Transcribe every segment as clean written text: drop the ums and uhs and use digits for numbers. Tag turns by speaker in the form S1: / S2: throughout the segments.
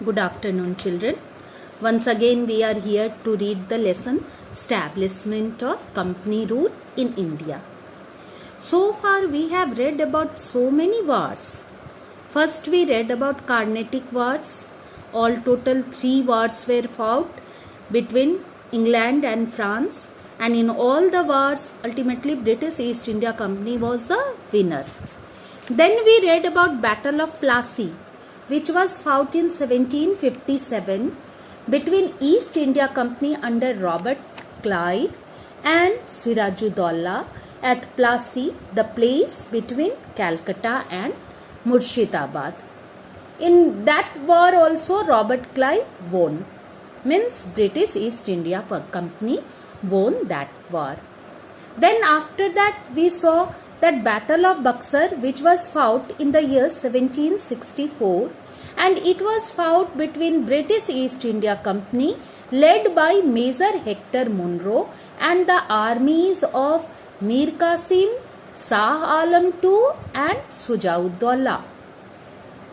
S1: Good afternoon, children. Once again, we are here to read the lesson Establishment of Company Rule in India. So far, we have read about so many wars. First, we read about Carnatic Wars. All total 3 wars were fought between England and France. And in all the wars, ultimately British East India Company was the winner. Then we read about Battle of Plassey, which was fought in 1757 between East India Company under Robert Clive and Sirajuddaula at Plassey, the place between Calcutta and Murshidabad. In that war also Robert Clive won, means British East India Company won that war. Then after that we saw that Battle of Buxar, which was fought in the year 1764, and it was fought between British East India Company led by Major Hector Munro and the armies of Mir Qasim, Shah Alam II and Sujauddaulah.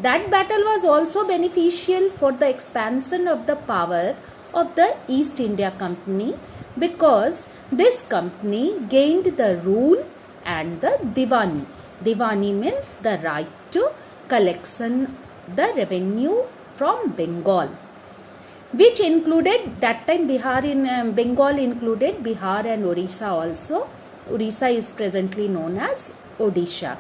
S1: That battle was also beneficial for the expansion of the power of the East India Company, because this company gained the rule and the Diwani. Diwani means the right to collection the revenue from Bengal, which included that time Bengal included Bihar and Orissa also. Orissa is presently known as Odisha.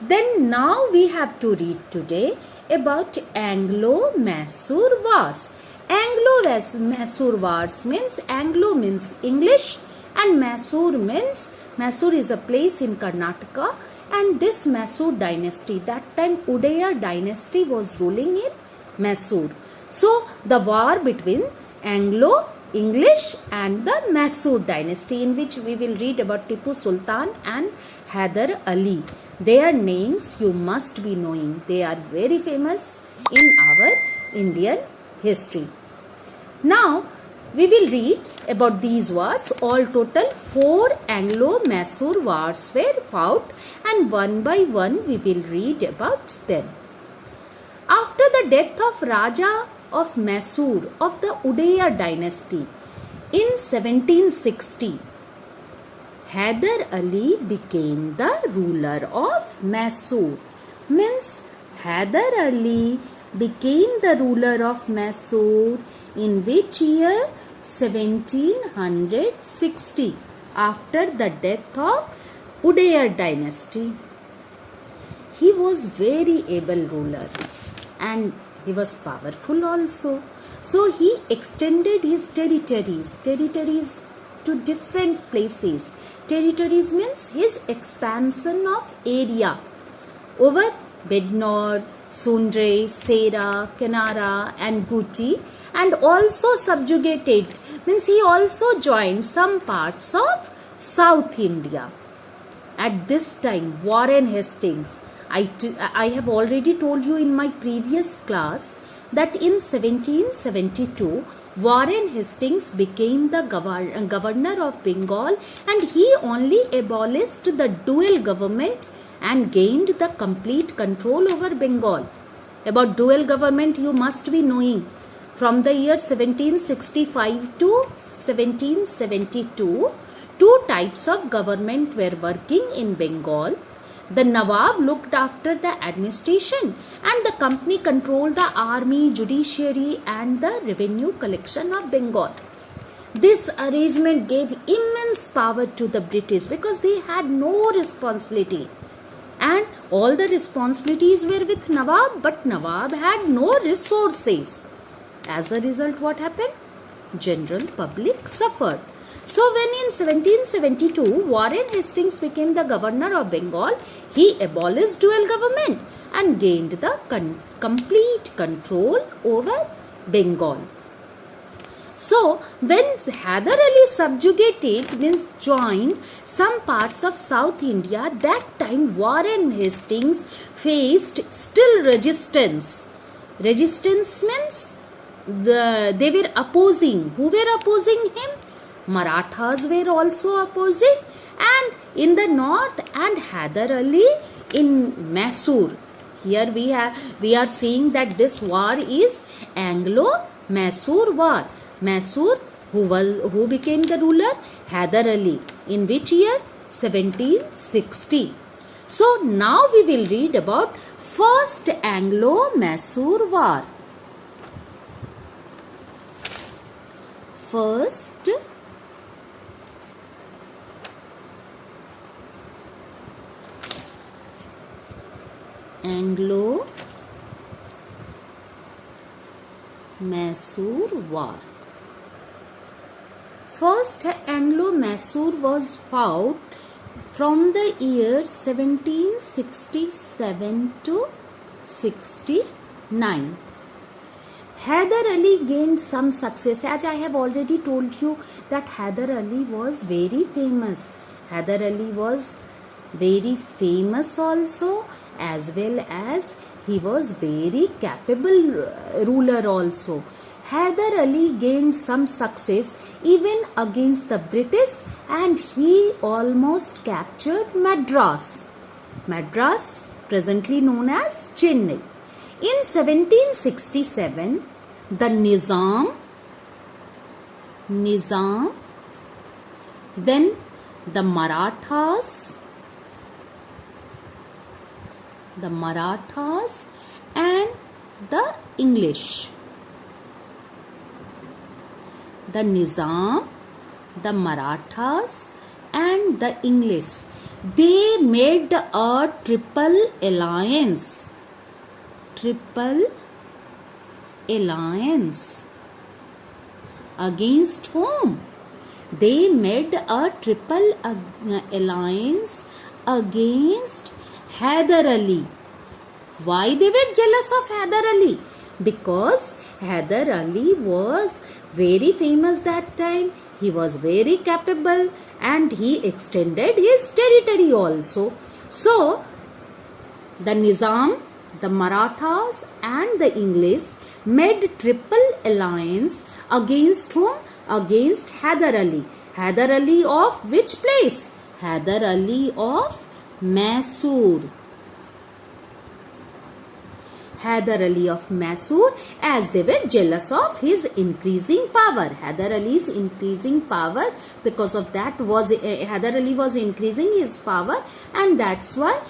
S1: Then now we have to read today about Anglo-Mysore Wars. Anglo-Mysore Wars means Anglo means English and Mysore means Mysore is a place in Karnataka, and this Mysore dynasty, that time Udaya dynasty was ruling in Mysore. So the war between Anglo, English and the Mysore dynasty, in which we will read about Tipu Sultan and Hyder Ali. Their names you must be knowing. They are very famous in our Indian history. Now we will read about these wars. All total 4 Anglo-Mysore wars were fought, and one by one we will read about them. After the death of Raja of Mysore of the Udaya dynasty in 1760, Hyder Ali became the ruler of Mysore. Means Hyder Ali became the ruler of Mysore in which year? 1760, after the death of Udaya dynasty. He was very able ruler and he was powerful also. So he extended his territories to different places. Territories means his expansion of area over Bednor, Sundre, Sera, Kanara and Guti, and also subjugated, means he also joined some parts of South India. At this time, Warren Hastings, I have already told you in my previous class that in 1772, Warren Hastings became the governor of Bengal, and he only abolished the dual government and gained the complete control over Bengal. About dual government you must be knowing. From the year 1765 to 1772, 2 types of government were working in Bengal. The Nawab looked after the administration and the company controlled the army, judiciary and the revenue collection of Bengal. This arrangement gave immense power to the British because they had no responsibility. And all the responsibilities were with Nawab, but Nawab had no resources. As a result, what happened? General public suffered. So when in 1772, Warren Hastings became the governor of Bengal, he abolished dual government and gained the complete control over Bengal. So when Hyder Ali subjugated, means joined some parts of South India, that time Warren Hastings faced still resistance. Resistance means they were opposing. Who were opposing him? Marathas were also opposing, and in the north, and Hyder Ali in Mysore. Here we are seeing that this war is Anglo-Mysore War. Mysore, who became the ruler? Hyder Ali. In which year? 1760. So now we will read about First Anglo-Mysore War. First Anglo-Mysore War. First Anglo-Mysore was fought from the year 1767 to 69. Hyder Ali gained some success. As I have already told you that Hyder Ali was very famous. Hyder Ali was very famous also, as well as he was very capable ruler also. Hyder Ali gained some success even against the British, and he almost captured Madras. Madras, presently known as Chennai. In 1767, the Nizam, then the Marathas and the English. The Nizam, the Marathas and the English, they made a triple alliance. Against whom? They made a triple alliance against Hyder Ali. Why they were jealous of Hyder Ali? Because Hyder Ali was very famous that time. He was very capable and he extended his territory also. So, the Nizam, the Marathas and the English made triple alliance against whom? Against Hyder Ali. Hyder Ali of which place? Hyder Ali of Mysore. Hyder Ali of Mysore, as they were jealous of his increasing power. Hyder Ali's increasing power, because of that Hyder Ali was increasing his power, and that's why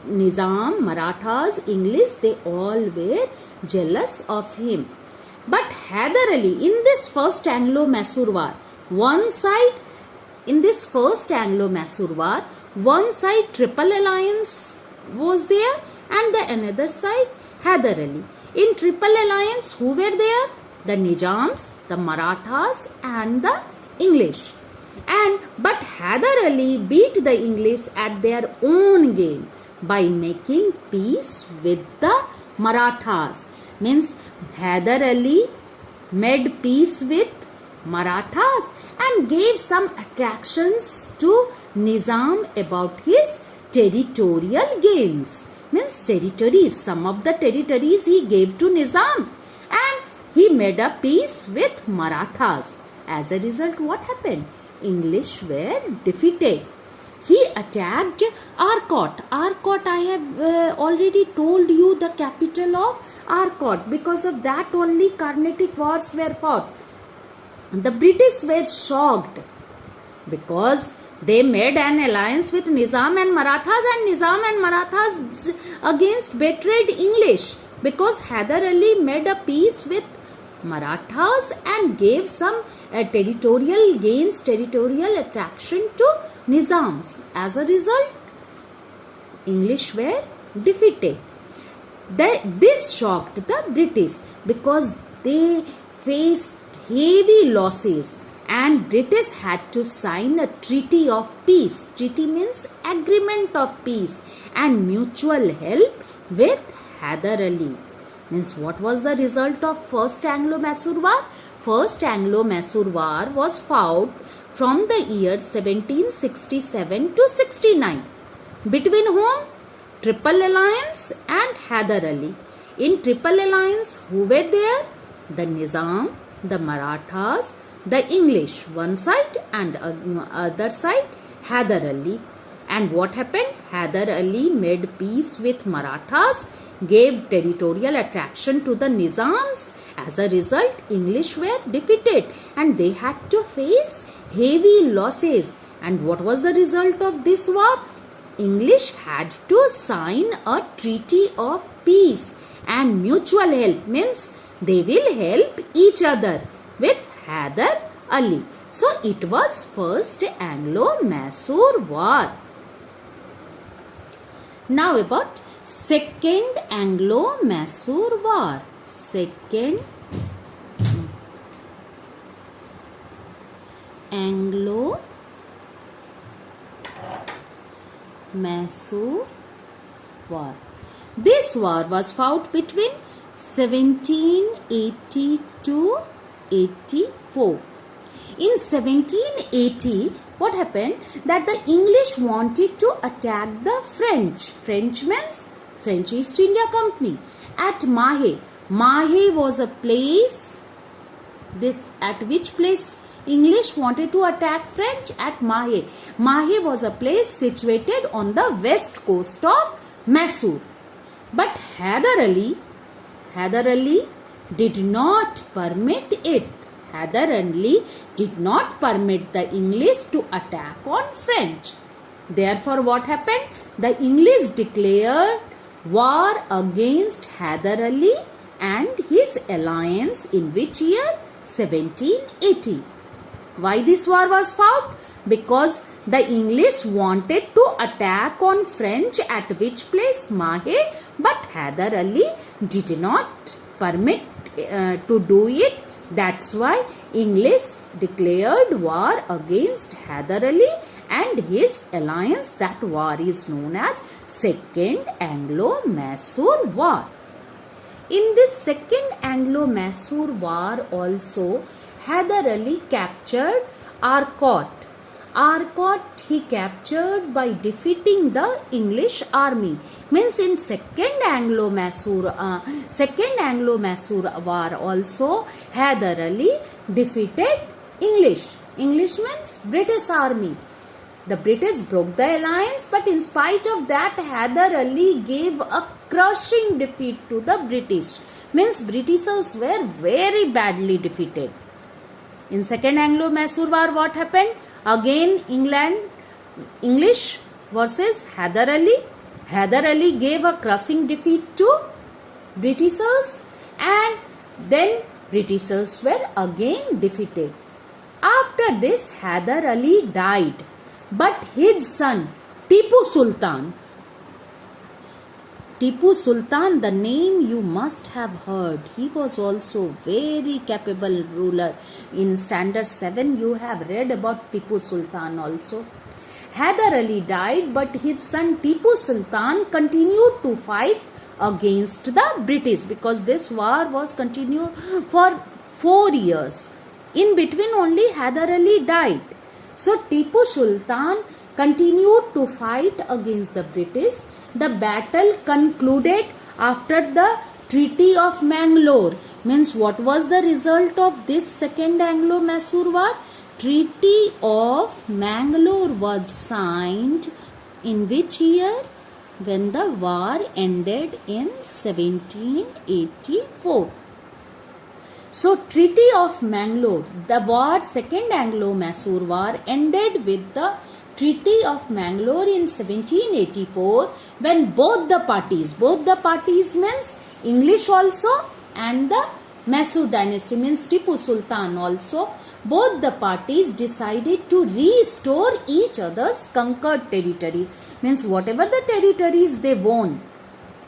S1: Nizam, Marathas, English, they all were jealous of him. But Hyder Ali, in this first Anglo-Mysore war, one side triple alliance was there, and the another side Hyder Ali. In triple alliance, who were there? The Nizams, the Marathas and the English. But Hyder Ali beat the English at their own game by making peace with the Marathas. Means Hyder Ali made peace with Marathas and gave some attractions to Nizam about his territorial gains. Means territories, some of the territories he gave to Nizam, and he made a peace with Marathas. As a result, what happened? English were defeated. He attacked Arcot. Arcot, I have already told you the capital of Arcot. Because of that only Carnatic wars were fought. The British were shocked because they made an alliance with Nizam and Marathas, and Nizam and Marathas against betrayed English, because Hyder Ali made a peace with Marathas and gave some territorial gains, territorial attraction to Nizams. As a result, English were defeated. This shocked the British because they faced heavy losses, and British had to sign a treaty of peace. Treaty means agreement of peace and mutual help with Hyder Ali. Means what was the result of First Anglo-Mysore War? First Anglo-Mysore War was fought from the year 1767 to 69. Between whom? Triple Alliance and Hyder Ali. In Triple Alliance, who were there? The Nizam, the Marathas, the English one side, and other side Hyder Ali. And what happened? Hyder Ali made peace with Marathas, gave territorial attraction to the Nizams. As a result, English were defeated and they had to face heavy losses. And what was the result of this war? English had to sign a treaty of peace and mutual help, means they will help each other with Hyder Ali. So it was first Anglo-Mysore war. Now about second Anglo-Mysore war. Second Anglo-Mysore war. This war was fought between 1780 to 84. In 1780, what happened? That the English wanted to attack the French. French means French East India Company at Mahe. Mahe was a place. At which place English wanted to attack French? At Mahe. Mahe was a place situated on the west coast of Mysore. But Hyder Ali did not permit it. Hyder Ali did not permit the English to attack on French. Therefore, what happened? The English declared war against Hyder Ali and his alliance in which year? 1780. Why this war was fought? Because the English wanted to attack on French at which place? Mahe. But Hyder Ali did not permit to do it. That's why English declared war against Hyder Ali and his alliance. That war is known as Second Anglo-Mysore War. In this Second Anglo-Mysore War also, Hyder Ali captured Arcot. Arcot he captured by defeating the English army. Means in Second Anglo-Mysore War also, Hyder Ali defeated English. English means British army. The British broke the alliance, but in spite of that, Hyder Ali gave a crushing defeat to the British. Means Britishers were very badly defeated. In Second Anglo-Mysore War, what happened? Again, English versus Hyder Ali. Hyder Ali gave a crushing defeat to Britishers, and then Britishers were again defeated. After this, Hyder Ali died, but his son Tipu Sultan, the name you must have heard. He was also very capable ruler. In standard 7 you have read about Tipu Sultan also. Hyder Ali died, but his son Tipu Sultan continued to fight against the British, because this war was continued for 4 years. In between only Hyder Ali died. So Tipu Sultan continued to fight against the British. The battle concluded after the Treaty of Mangalore. Means what was the result of this Second Anglo-Mysore War? Treaty of Mangalore was signed in which year? When the war ended in 1784. So Treaty of Mangalore, the war, Second Anglo-Mysore War ended with the Treaty of Mangalore in 1784, when both the parties means English also and the Mysore dynasty means Tipu Sultan also, both the parties decided to restore each other's conquered territories. Means whatever the territories they won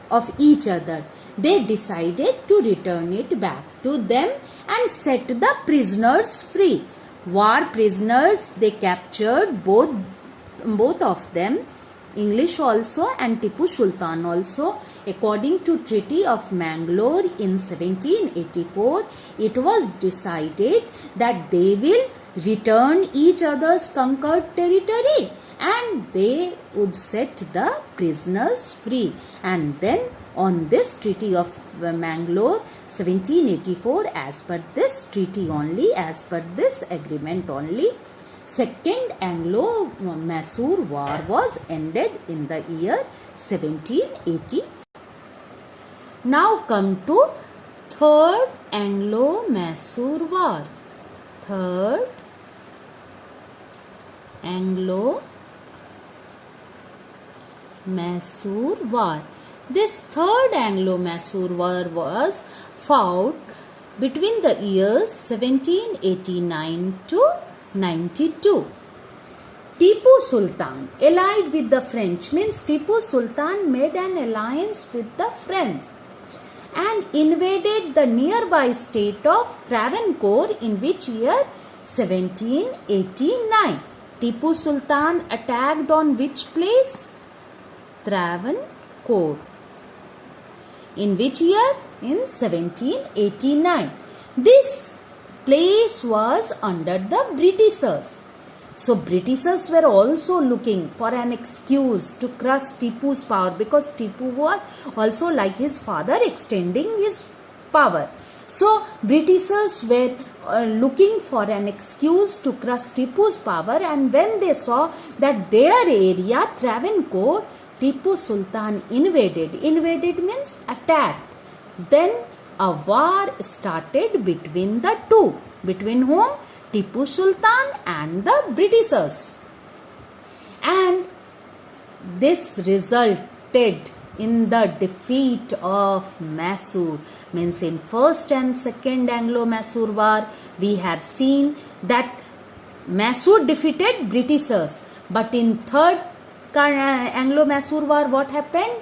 S1: of each other, they decided to return it back to them and set the prisoners free. War prisoners they captured, both of them, English also and Tipu Sultan also. According to Treaty of Mangalore in 1784, it was decided that they will return each other's conquered territory and they would set the prisoners free. And then on this Treaty of Mangalore 1784, as per this treaty only, as per this agreement only, Second Anglo-Mysore War was ended in the year 1780. Now come to Third Anglo-Mysore War. Third Anglo-Mysore War. This Third Anglo-Mysore War was fought between the years 1789 to 92. Tipu Sultan allied with the French, means Tipu Sultan made an alliance with the French and invaded the nearby state of Travancore in which year? 1789. Tipu Sultan attacked on which place? Travancore. In which year? In 1789. This place was under the Britishers. So Britishers were also looking for an excuse to crush Tipu's power, because Tipu was also, like his father, extending his power. So Britishers were looking for an excuse to crush Tipu's power, and when they saw that their area, Travancore, Tipu Sultan invaded. Invaded means attacked. Then a war started between the two. Between whom? Tipu Sultan and the Britishers. And this resulted in the defeat of Mysore. Means in First and Second Anglo-Mysore War, we have seen that Mysore defeated Britishers. But in Third Anglo-Mysore War, what happened?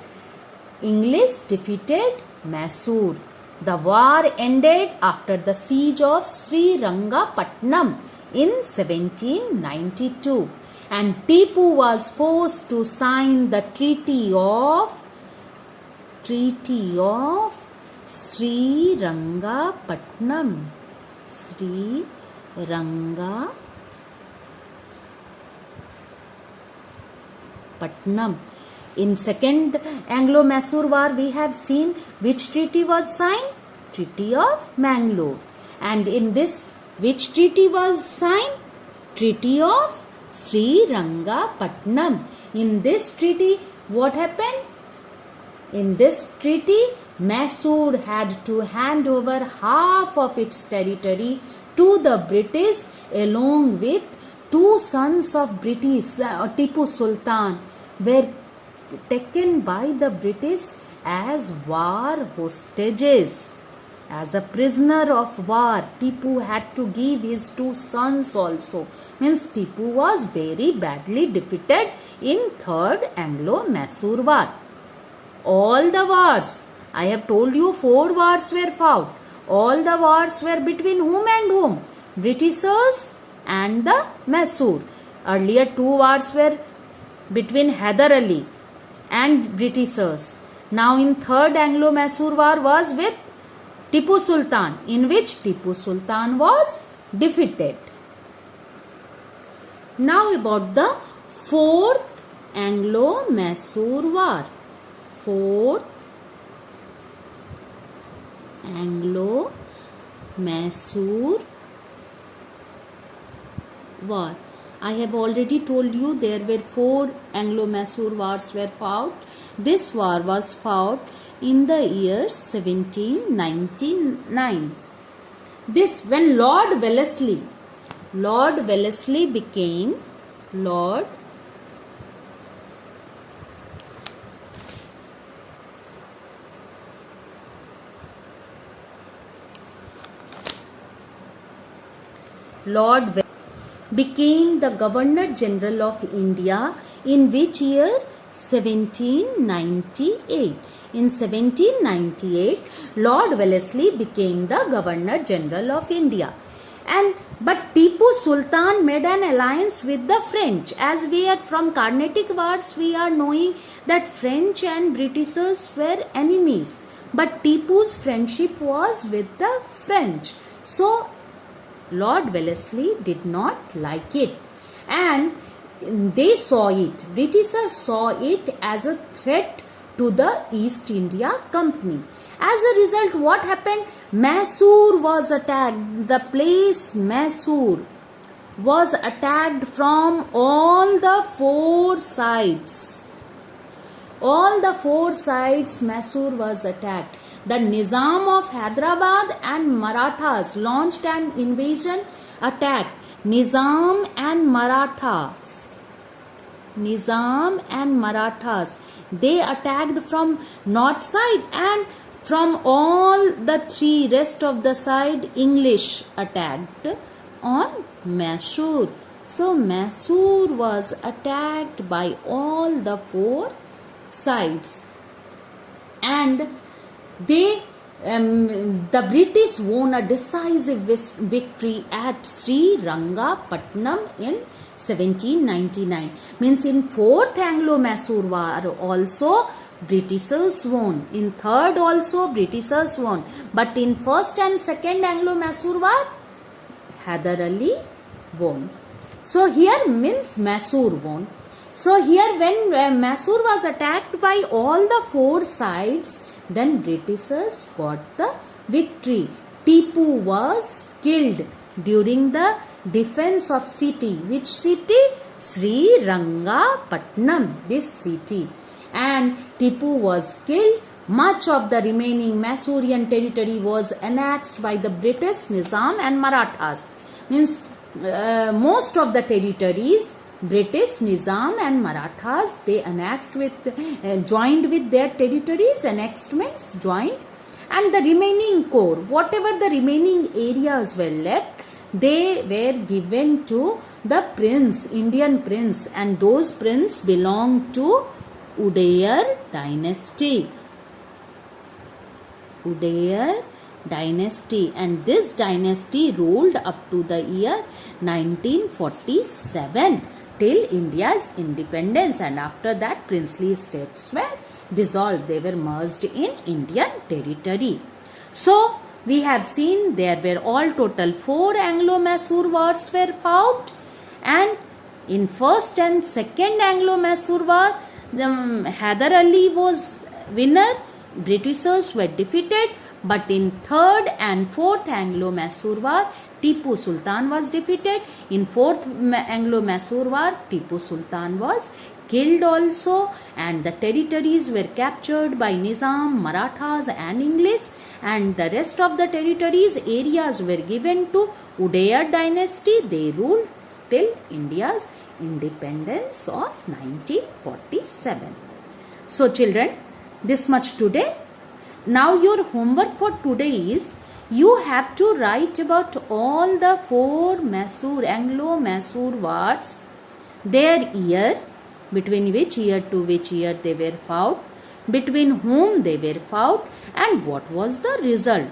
S1: English defeated Mysore. The war ended after the siege of Srirangapatnam in 1792, and Tipu was forced to sign the Treaty of Srirangapatnam. In Second Anglo-Mysore War, we have seen which treaty was signed? Treaty of Mangalore. And in this, which treaty was signed? Treaty of Srirangapatnam. In this treaty, what happened? In this treaty, Mysore had to hand over half of its territory to the British, along with two sons of Tipu Sultan were taken by the British as war hostages. As a prisoner of war, Tipu had to give his two sons also. Means Tipu was very badly defeated in Third Anglo-Mysore War. All the wars, I have told you 4 wars were fought. All the wars were between whom and whom? Britishers and the Mysore. Earlier 2 wars were between Hyder Ali and Britishers. Now in Third Anglo-Mysore War was with Tipu Sultan, in which Tipu Sultan was defeated. Now about the Fourth Anglo-Mysore War. Fourth Anglo-Mysore War. I have already told you there were 4 Anglo-Mysore wars were fought. This war was fought in the year 1799. This when Lord Wellesley became Lord became the Governor General of India in which year? 1798. In 1798, Lord Wellesley became the Governor General of India. But Tipu Sultan made an alliance with the French. As we are from Carnatic Wars, we are knowing that French and Britishers were enemies. But Tipu's friendship was with the French. So Lord Wellesley did not like it, and they saw it, Britishers saw it as a threat to the East India Company. As a result, what happened? Mysore was attacked. The place Mysore was attacked from all the four sides. All the four sides Mysore was attacked. The Nizam of Hyderabad and Marathas launched an invasion attack. Nizam and Marathas. They attacked from north side, and from all the three rest of the side English attacked on Mysore. So Mysore was attacked by all the four sides, and the British won a decisive victory at Sri Rangapatnam in 1799. Means in 4th Anglo-Mysore War also Britishers won. In 3rd also Britishers won. But in 1st and 2nd Anglo-Mysore War, Hyder Ali won. So here means Mysore won. So here when Mysore was attacked by all the four sides, then Britishers got the victory. Tipu was killed during the defense of city. Which city? Sri Rangapatnam, this city. And Tipu was killed. Much of the remaining Mysorean territory was annexed by the British Nizam and Marathas. Means most of the territories British Nizam and Marathas, they annexed with joined with their territories, annexments joined, and the remaining core, whatever the remaining areas were left, they were given to the prince, Indian prince, and those prince belonged to Udayyar dynasty. Udayyar dynasty, and this dynasty ruled up to the year 1947 till India's independence, and after that princely states were dissolved. They were merged in Indian territory. So we have seen there were all total 4 Anglo-Mysore wars were fought, and in 1st and 2nd Anglo-Mysore war, Hyder Ali was winner, Britishers were defeated. But in 3rd and 4th Anglo-Mysore War, Tipu Sultan was defeated. In 4th Anglo-Mysore War, Tipu Sultan was killed also, and the territories were captured by Nizam, Marathas and English, and the rest of the territories, areas were given to Udayyar dynasty. They ruled till India's independence of 1947. So children, this much today. Now your homework for today is you have to write about all the 4 Anglo-Mysore wars, their year, between which year to which year they were fought, between whom they were fought, and what was the result.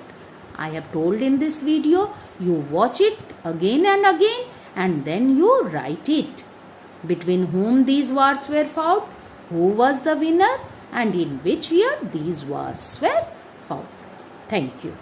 S1: I have told in this video, you watch it again and again, and then you write it. Between whom these wars were fought, who was the winner, and in which year these wars were fought. Thank you.